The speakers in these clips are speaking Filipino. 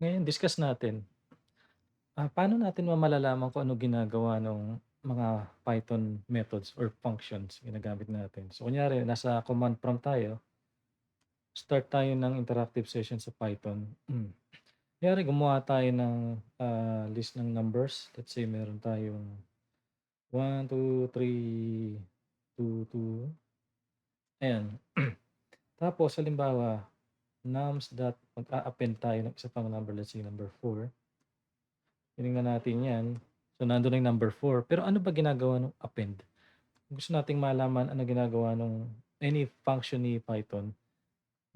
Ngayon discuss natin, paano natin malalaman kung ano ginagawa ng mga Python methods or functions ginagamit natin. So kunyari nasa command prompt tayo, start tayo ng interactive session sa Python. Kunyari gumawa tayo ng, list ng numbers. Let's say meron tayong 1, 2, 3, 2, 2, ayan. Tapos halimbawa, nums dot mag-a-append tayo ng isa pang number, let's say number 4. Tinignan natin 'yan. So, nandun na yung number 4. Pero ano ba ginagawa nung append? Kung gusto nating malaman ano ginagawa nung any function ni Python,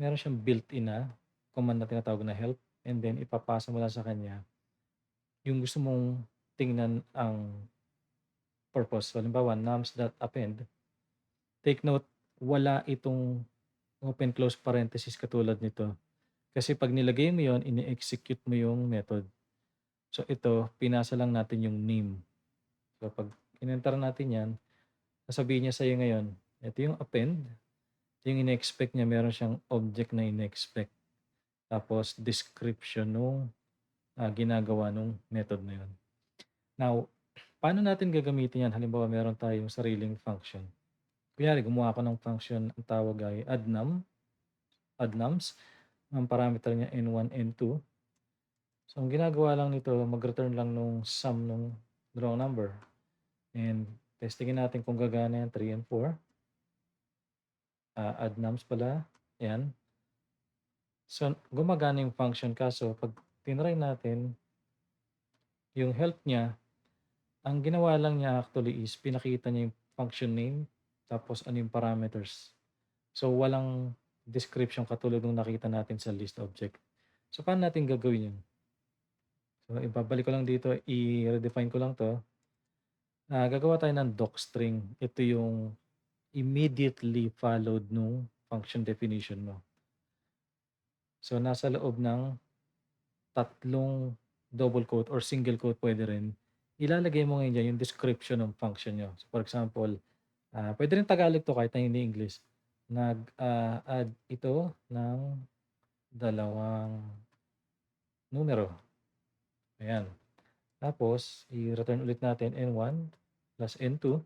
meron siyang built-in na command na tinatawag na help, and then ipapasa mo lang sa kanya yung gusto mong tingnan ang purpose. So, halimbawa, nums.append, take note, wala itong open close parenthesis katulad nito. Kasi 'pag nilagay mo 'yon, ini-execute mo yung method. So, ito pinasa lang natin yung name. So, 'pag inenter natin 'yan, sasabihin niya sa'yo ngayon, ito yung append, ito yung ine-expect niya, meron siyang object na ine-expect, tapos description nung, ginagawa nung method na yun. Now, paano natin gagamitin 'yan? Halimbawa, meron tayong sariling function. Kunyari gumawa ako ng function, ang tawag ay addnums, ang parameter niya n1, n2. So, ang ginagawa lang nito, mag-return lang nung sum nung dalawang number, and testingin natin kung gagana yan, 3 and 4. Addnums pala, 'yan. So, gumagana yung function, kaso 'pag tinry natin yung help niya, ang ginawa lang niya actually is pinakita niya yung function name, tapos ano yung parameters. So, walang description katulad nung nakita natin sa list object. So, paano natin gagawin yun? So, ibabalik ko lang dito, i-redefine ko lang 'to. Gagawa tayo ng docstring. Ito yung immediately followed nung function definition mo. So, nasa loob ng tatlong double quote or single quote, pwede rin. Ilalagay mo ngayon diyan yung description ng function niyo. So, for example, puwede rin Tagalog 'to kahit na hindi English. Add ito ng dalawang numero, ayan. Tapos i-return ulit natin n1 plus n2.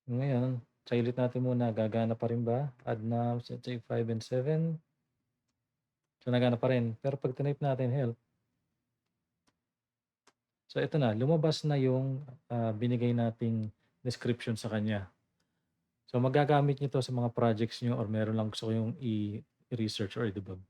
Ngayon, try ulit natin muna, gagana pa rin ba? Add nums, let's say 5 and 7. So, nagana pa rin. Pero 'pag tinype natin help, so ito na, lumabas na yung, binigay nating description sa kanya. So, magagamit niyo 'to sa mga projects niyo or meron lang gusto kayong i-research or i-debug.